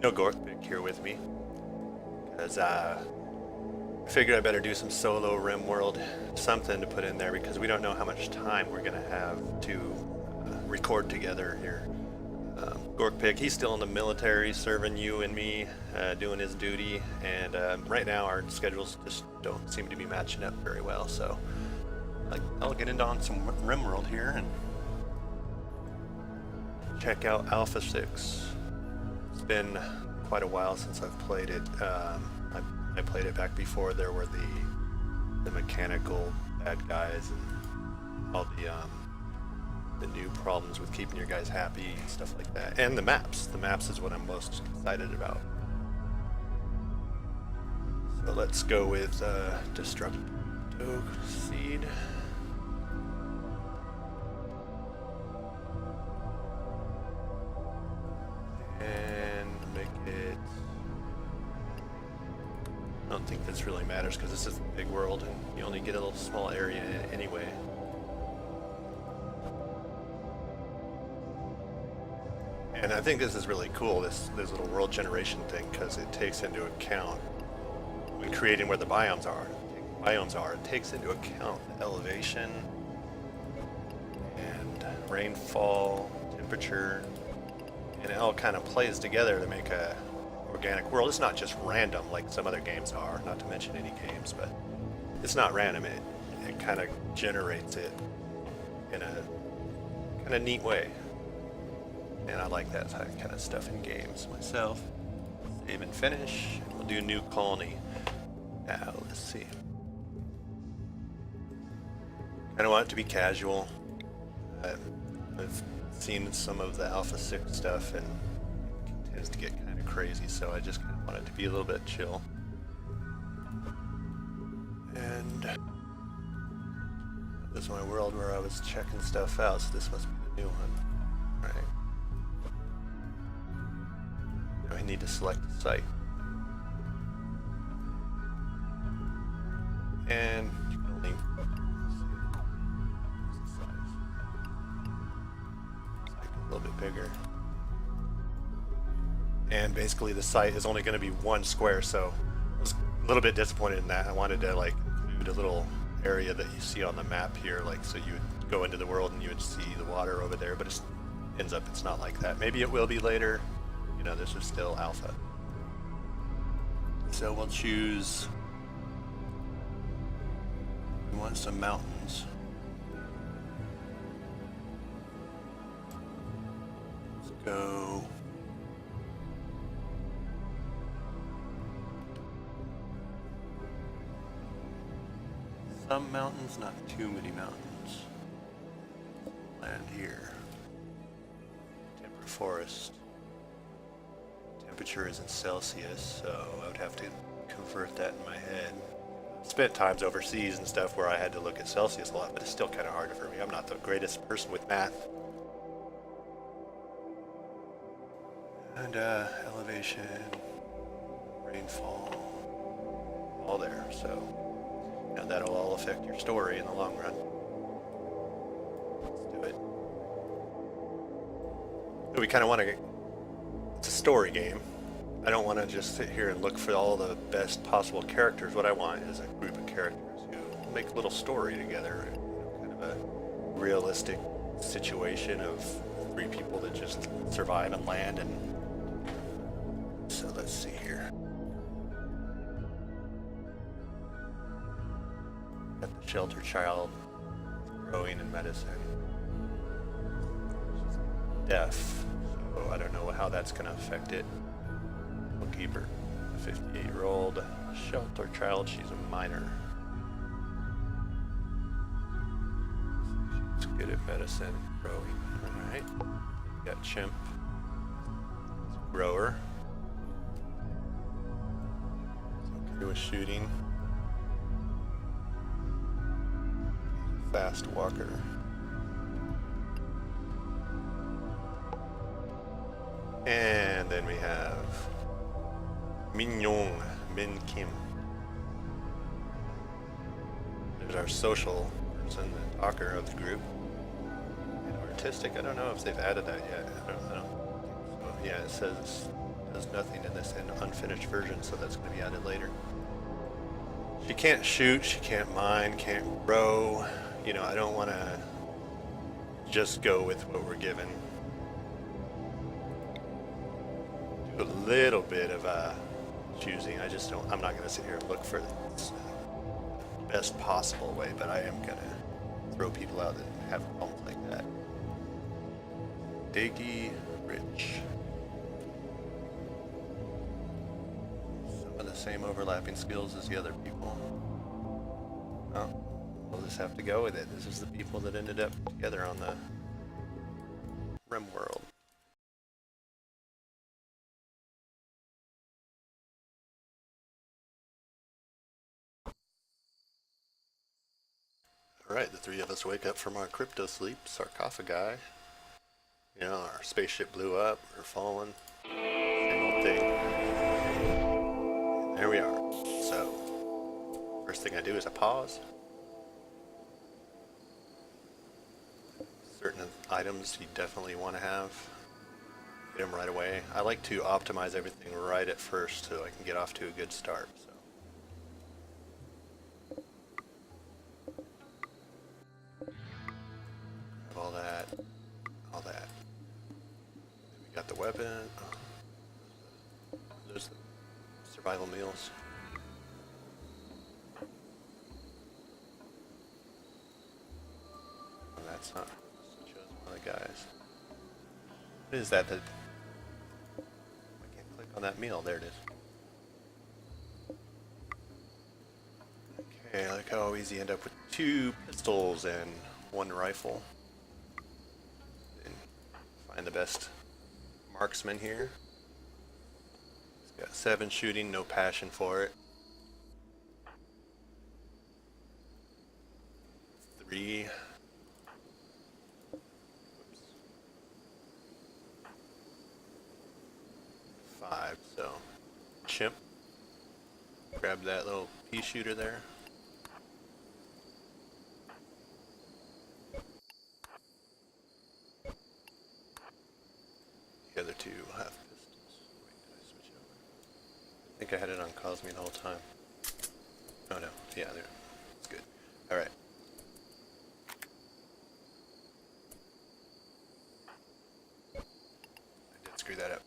No Gorkpick here with me, because I figured I better do some solo Rimworld, something to put in there, because we don't know how much time we're going to have to record together here. Gorkpick, he's still in the military, serving you and me, doing his duty, and right now our schedules just don't seem to be matching up very well, so I'll get into on some Rimworld here and check out Alpha 6. It's been quite a while since I've played it. I played it back before there were the mechanical bad guys and all the new problems with keeping your guys happy and stuff like that. And the maps. The maps is what I'm most excited about. So let's go with Destructo Seed. And make it... I don't think this really matters because this is a big world and you only get a little small area anyway. And I think this is really cool, this little world generation thing, because it takes into account, when creating where the biomes are, it takes into account the elevation and rainfall, temperature, and it all kind of plays together to make a organic world. It's not just random like some other games are, not to mention any games, but it's not random. It kind of generates it in a kind of neat way. And I like that kind of stuff in games myself. Save and finish. And we'll do new colony. Now, let's see. I don't want it to be casual. I've seen some of the Alpha 6 stuff and it tends to get kind of crazy, so I just kind of want it to be a little bit chill. And this is my world where I was checking stuff out, so this must be the new one. Right. Now I need to select the site. And you can only a little bit bigger. And basically the site is only going to be one square, so I was a little bit disappointed in that. I wanted to like include a little area that you see on the map here, like so you would go into the world and you would see the water over there, but it ends up it's not like that. Maybe it will be later. You know, this is still alpha. So we'll choose, we want some mountains. Go. Some mountains, not too many mountains. Land here. Temperate forest. Temperature is in Celsius, so I would have to convert that in my head. Spent times overseas and stuff where I had to look at Celsius a lot, but it's still kind of hard for me. I'm not the greatest person with math. And elevation, rainfall, all there. So, and that'll all affect your story in the long run. Let's do it. So we kind of want to. It's a story game. I don't want to just sit here and look for all the best possible characters. What I want is a group of characters who make a little story together. Kind of a realistic situation of three people that just survive and land and. So let's see here. Got the shelter child, growing in medicine. She's deaf, so I don't know how that's going to affect it. Bookkeeper, a 58-year-old shelter child. She's a minor. She's good at medicine, growing. All right. Got chimp, grower. Was shooting. Fast walker. And then we have Min Kim. There's our social person, the talker of the group. And artistic, I don't know if they've added that yet. I don't know. So, yeah, it says There's nothing in this unfinished version, so that's going to be added later. She can't shoot, she can't mine, can't grow. You know, I don't want to just go with what we're given. Do a little bit of choosing. I'm not going to sit here and look for the best possible way, but I am going to throw people out that have homes like that. Diggy Rich. Some of the same overlapping skills as the other people. Oh, we'll just have to go with it. This is the people that ended up together on the Rimworld. Alright, the three of us wake up from our crypto sleep, sarcophagi. You know, our spaceship blew up, we're falling. Same old thing. There we are. So, first thing I do is I pause. Certain items you definitely want to have. Get them right away. I like to optimize everything right at first so I can get off to a good start. All that. We got the weapon. Oh. There's the survival meals. And that's not one of the guys. What is that? I can't click on that meal. There it is. Okay, like how always you end up with 2 pistols and 1 rifle. And find the best marksman here. He's got 7 shooting, no passion for it. 3. 5, so chimp. Grab that little pea shooter there. The other 2 have pistols. Wait, did I switch over? I think I had it on Cosme the whole time. Oh no, yeah, there. It's good. Alright. I did screw that up.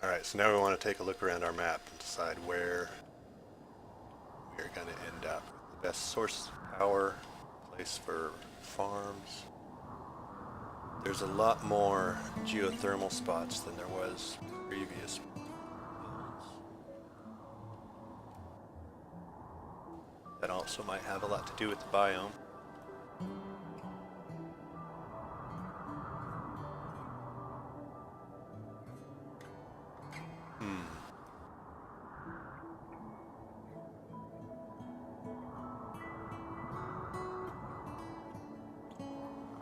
Alright, so now we want to take a look around our map and decide where we're going to end up. The best source power, place for farms. There's a lot more geothermal spots than there was previous builds. That also might have a lot to do with the biome.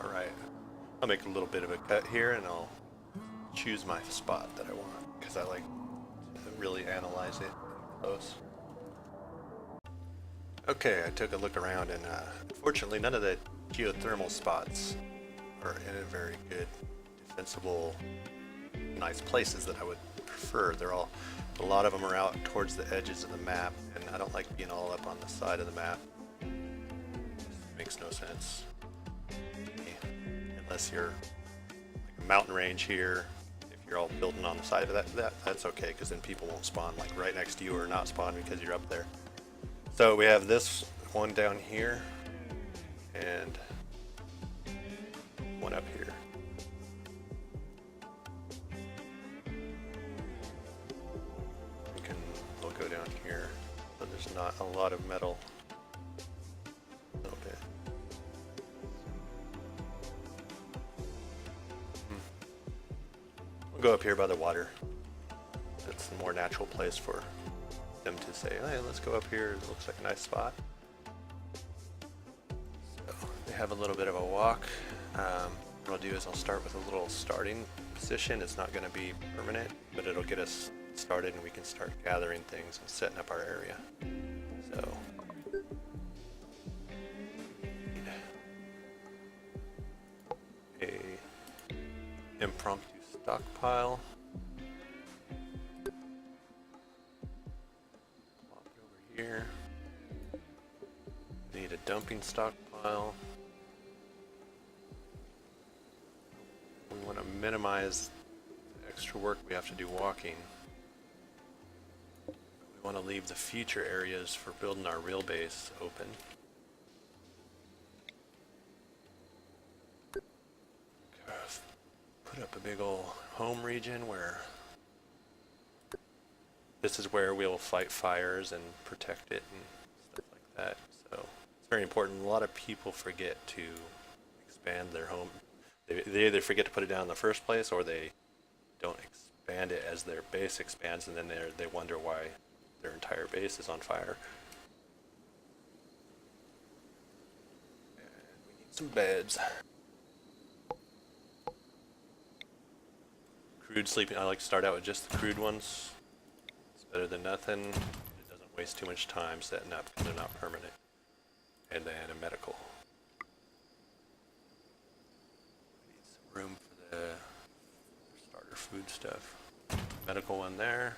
Alright. I'll make a little bit of a cut here and I'll choose my spot that I want because I like to really analyze it close. Okay, I took a look around and unfortunately none of the geothermal spots are in a very good, defensible, nice places that I would prefer. A lot of them are out towards the edges of the map and I don't like being all up on the side of the map. It makes no sense. Unless you're like a mountain range here, if you're all building on the side of that's okay because then people won't spawn like right next to you or not spawn because you're up there. So we have this one down here and one up here. We'll go down here, but there's not a lot of metal. A little bit. We'll go up here by the water. It's a more natural place for them to say, hey, let's go up here. It looks like a nice spot. So they have a little bit of a walk. What I'll do is I'll start with a little starting position. It's not going to be permanent, but it'll get us started and we can start gathering things and setting up our area. So impromptu stockpile. Walk it over here. Need a dumping stockpile. We want to minimize the extra work we have to do walking. We want to leave the future areas for building our real base open. Put up a big old home region where this is where we'll fight fires and protect it and stuff like that. So it's very important. A lot of people forget to expand their home. They either forget to put it down in the first place, or they don't expand it as their base expands, and then they wonder why their entire base is on fire. And we need some beds. Crude sleeping. I like to start out with just the crude ones. It's better than nothing. It doesn't waste too much time setting up because they're not permanent. And then a medical. Need some room for the starter food stuff. Medical one there.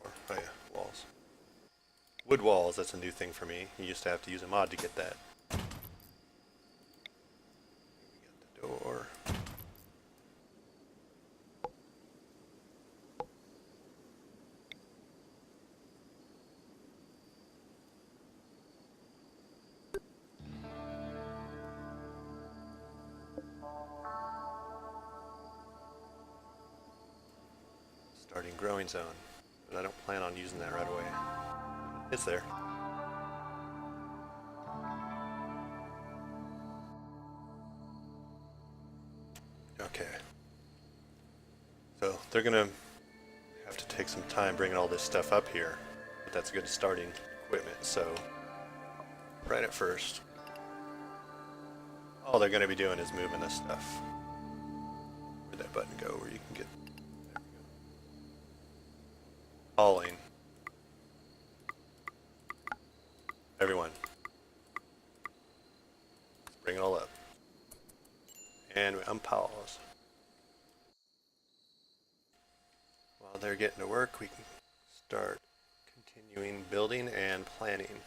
Oh yeah, walls. Wood walls, that's a new thing for me. You used to have to use a mod to get that. We got the door. Starting growing zone, but I don't plan on using that right away. It's there. Okay. So they're gonna have to take some time bringing all this stuff up here, but that's good starting equipment. So right at first, all they're gonna be doing is moving this stuff. Where'd that button go where you can get, there we go. Hauling. Everyone, let's bring it all up. And we unpause. While they're getting to work, we can start continuing building and planning.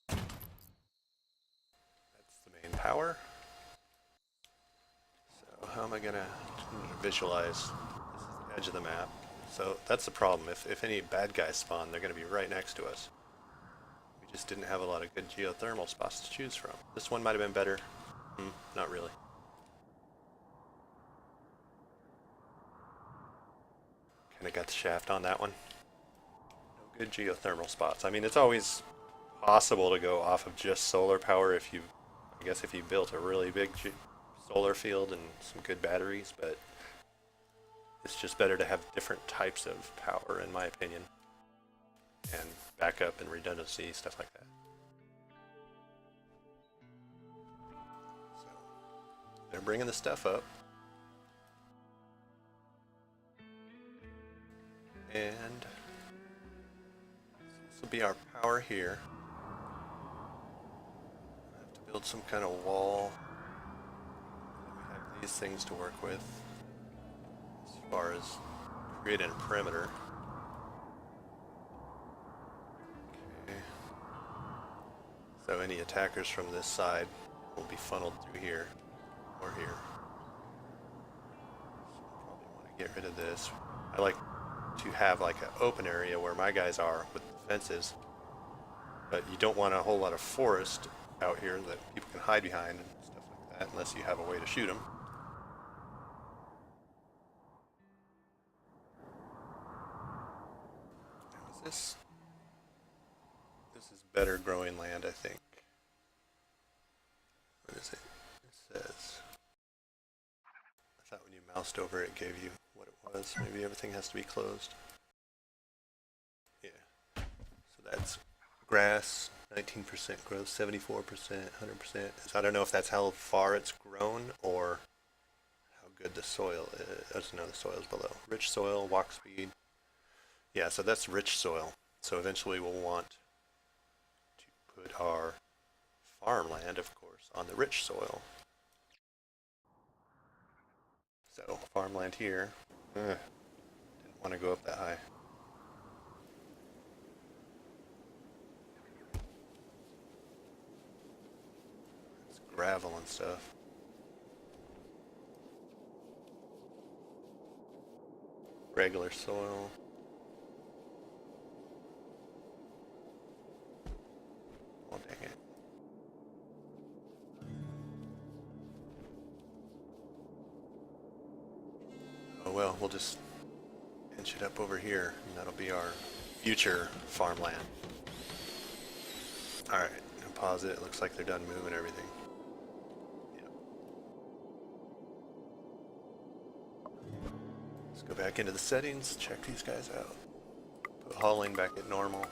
That's the main power. So how am I gonna visualize? This is the edge of the map. So that's the problem. If any bad guys spawn, they're going to be right next to us. We just didn't have a lot of good geothermal spots to choose from. This one might have been better. Not really. Kind of got the shaft on that one. No good geothermal spots. I mean, it's always possible to go off of just solar power if you, I guess if you built a really big solar field and some good batteries, but it's just better to have different types of power, in my opinion, and backup and redundancy, stuff like that. So they're bringing the stuff up, and this will be our power here. I have to build some kind of wall. We have these things to work with. As far as creating a perimeter. Okay. So any attackers from this side will be funneled through here or here. So we'll probably want to get rid of this. I like to have like an open area where my guys are with the fences, but you don't want a whole lot of forest out here that people can hide behind and stuff like that unless you have a way to shoot them. This is better growing land, I think. What is it? It says. I thought when you moused over it gave you what it was. Maybe everything has to be closed. Yeah. So that's grass, 19% growth, 74%, 100%. So I don't know if that's how far it's grown or how good the soil is. No, the soil's below. Rich soil, walk speed. Yeah, so that's rich soil. So eventually we'll want to put our farmland, of course, on the rich soil. So farmland here. Didn't want to go up that high. It's gravel and stuff. Regular soil. Oh, dang it. Oh well, we'll just inch it up over here, and that'll be our future farmland. Alright, pause it. It looks like they're done moving everything. Yep. Let's go back into the settings, check these guys out. Put hauling back at normal.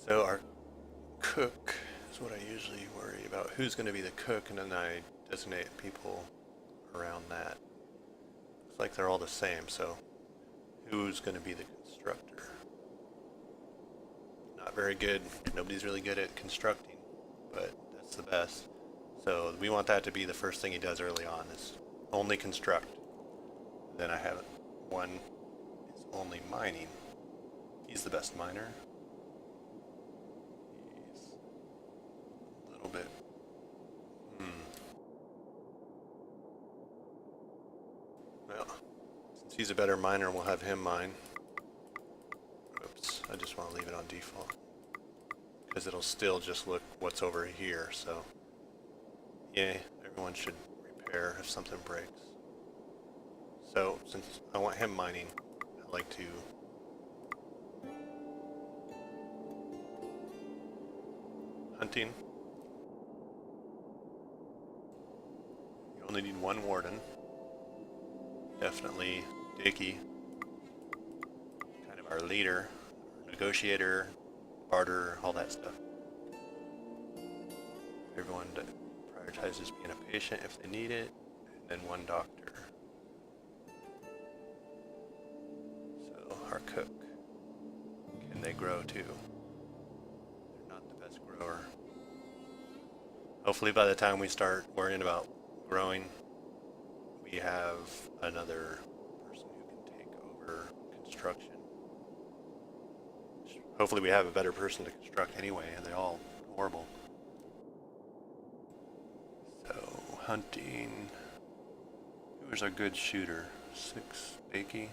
So our cook is what I usually worry about. Who's going to be the cook, and then I designate people around that. Looks like they're all the same, so who's going to be the constructor? Not very good. Nobody's really good at constructing, but that's the best. So we want that to be the first thing he does early on, is only construct. Then I have one is only mining. He's the best miner. He's a little bit. Well, since he's a better miner, we'll have him mine. Oops, I just want to leave it on default, because it'll still just look what's over here, so yeah, everyone should repair if something breaks. So, since I want him mining, I like to hunting. You only need one warden. Definitely Dicky, kind of our leader, negotiator, barter, all that stuff. Everyone prioritizes being a patient if they need it, and then one doctor. So our cook, can they grow too? They're not the best grower. Hopefully by the time we start worrying about growing, we have another person who can take over construction. Hopefully we have a better person to construct anyway, and they're all horrible. So, hunting. Who is our good shooter? 6, Bakey?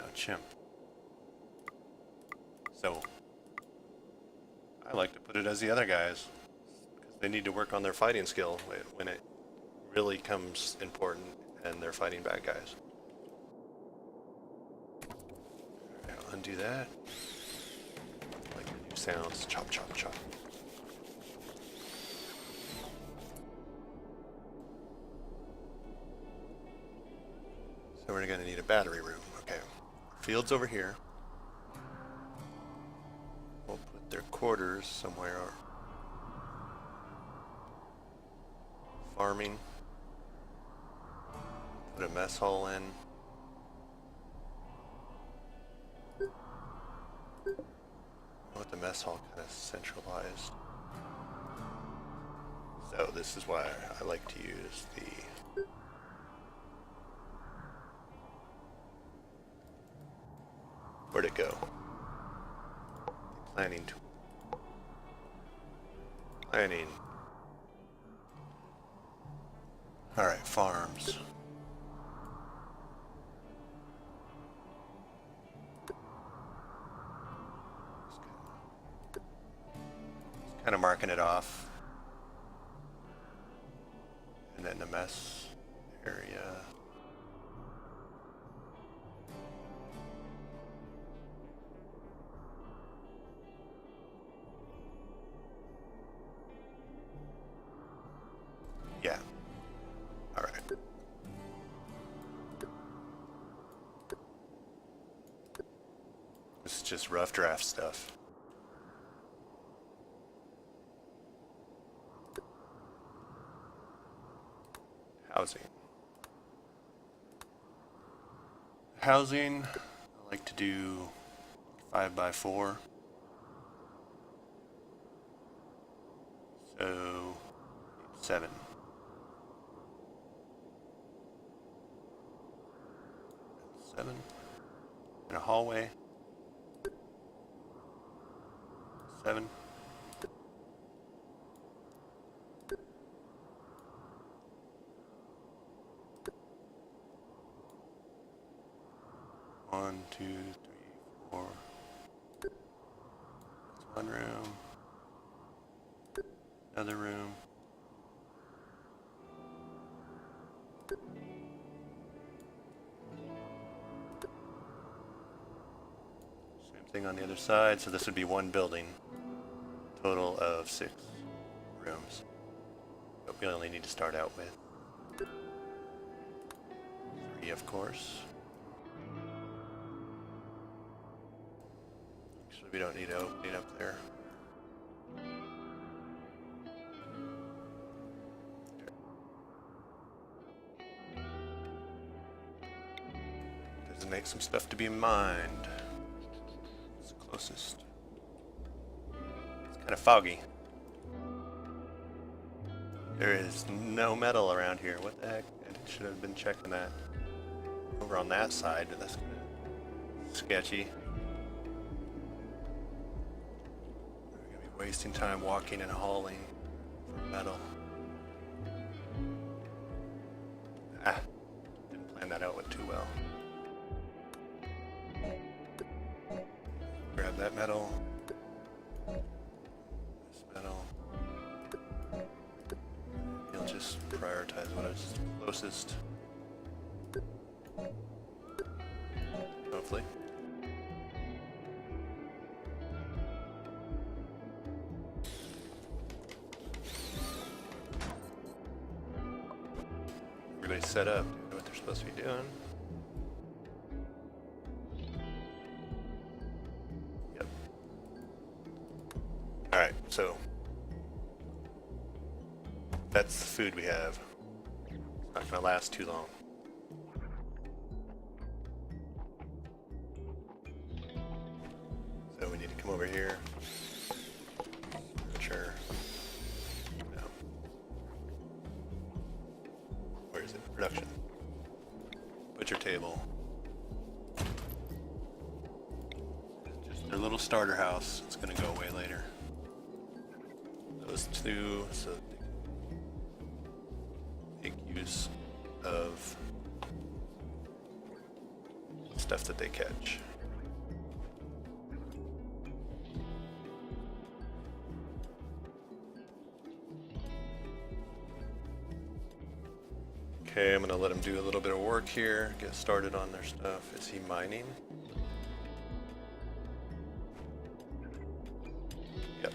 No, Chimp. So, I like to put it as the other guys, because they need to work on their fighting skill when it really comes important and they're fighting bad guys. Alright, I'll undo that. Like the new sounds. Chop, chop, chop. So we're going to need a battery room. Okay. Field's over here. We'll put their quarters somewhere. Farming. Put a mess hall in. I want the mess hall kind of centralized. So this is why I like to use the where'd it go? The planning tool. Planning. Alright, farms. Just kind of marking it off. And then the mess area. Yeah. All right. This is just rough draft stuff. housing. Housing, I like to do 5x4. So 7. And a hallway. 7. One, two, three, four. That's one room. Another room. Same thing on the other side, so this would be one building. Total of 6 rooms. But we only need to start out with 3, of course. Actually, we don't need to open it up there. Doesn't make some stuff to be mined. It's the closest. Kind of foggy. There is no metal around here. What the heck? I should have been checking that. Over on that side, but that's kind of sketchy. We're going to be wasting time walking and hauling for metal. Ah, didn't plan that out too well. Grab that metal. Just prioritize what is closest. Hopefully. Everybody's set up. They know what they're supposed to be doing. Yep. Alright, so that's the food we have. It's not going to last too long. So we need to come over here. Sure. No. Where is it? Production. Butcher table. Just their little starter house. It's going to go away later. Those two, so make use of stuff that they catch. Okay, I'm gonna let him do a little bit of work here, get started on their stuff. Is he mining? Yep.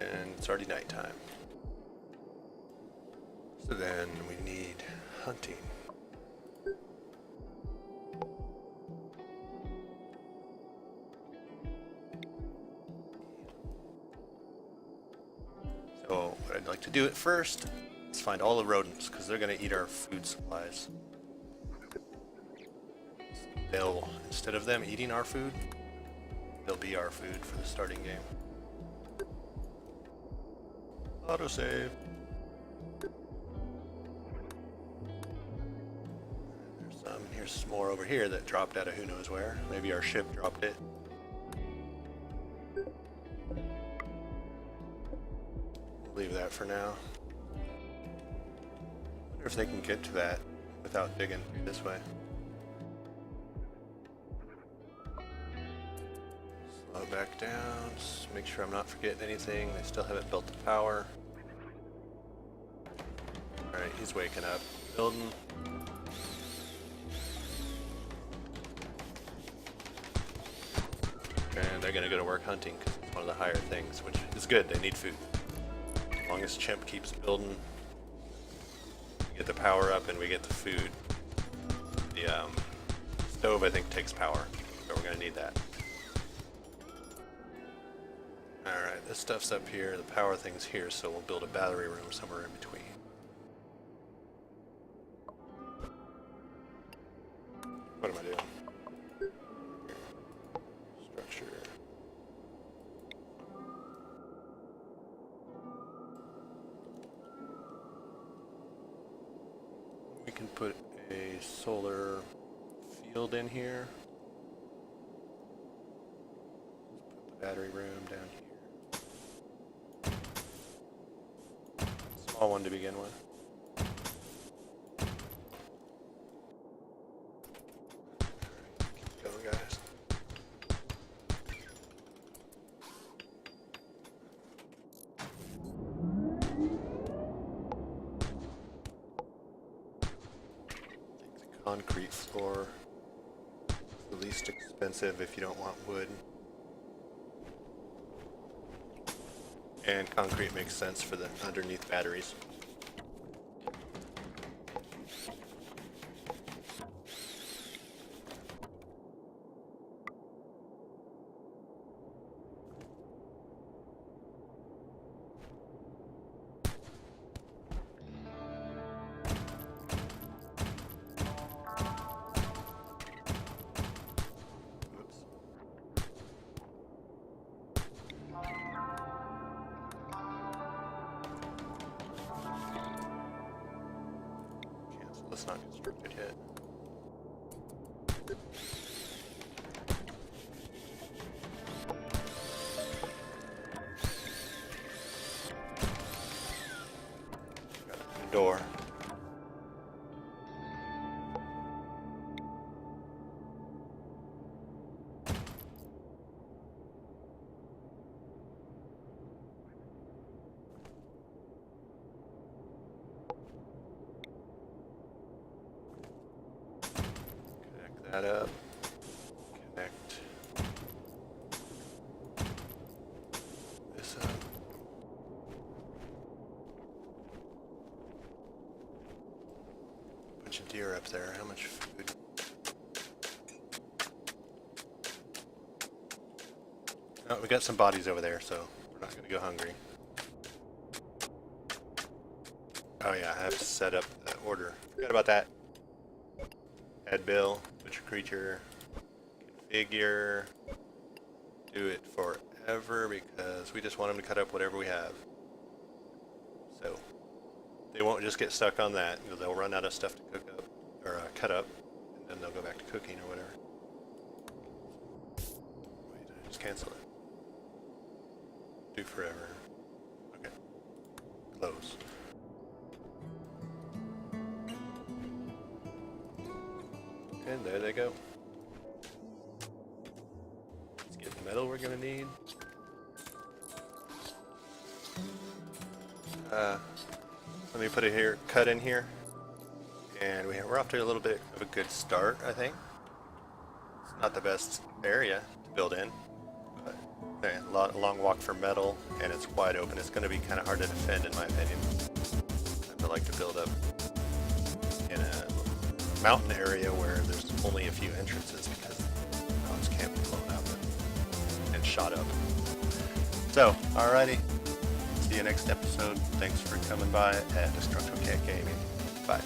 And it's already nighttime. So then we need hunting. So what I'd like to do at first is find all the rodents, because they're going to eat our food supplies. They'll, instead of them eating our food, they'll be our food for the starting game. Autosave. There's some, here's some more over here that dropped out of who knows where. Maybe our ship dropped it. Leave that for now. Wonder if they can get to that without digging this way. Slow back down, just make sure I'm not forgetting anything. They still haven't built the power. Alright, he's waking up. Building. And they're gonna go to work hunting because it's one of the higher things, which is good. They need food. As long as Chimp keeps building, we get the power up and we get the food. The stove, I think, takes power, but we're going to need that. Alright, this stuff's up here, the power thing's here, so we'll build a battery room somewhere in between. What am I doing? Structure. We can put a solar field in here. Let's put the battery room down here. Small one to begin with. Keep going, guys. Take the concrete floor. It's the least expensive if you don't want wood. And concrete makes sense for the underneath batteries. That's not constructed yet. Got a door. That up, connect this up. Bunch of deer up there. How much food? Oh, we got some bodies over there, so we're not going to go hungry. Oh yeah, I have to set up the order. Forgot about that. Add bill, butcher creature, configure, do it forever because we just want them to cut up whatever we have. So they won't just get stuck on that. They'll run out of stuff to cook up or cut up, and then they'll go back to cooking or whatever. Wait, I just cancel it. Do forever. Okay. Close. And there they go. Let's get the metal we're gonna need. Let me put it here, cut in here, and we're off to a little bit of a good start, I think. It's not the best area to build in, but a long walk for metal, and it's wide open. It's going to be kind of hard to defend, in my opinion. I like to build up in a mountain area where there's only a few entrances because mountains can't be blown up and shot up. So, alrighty. See you next episode. Thanks for coming by at Destructo Cat Gaming. Bye.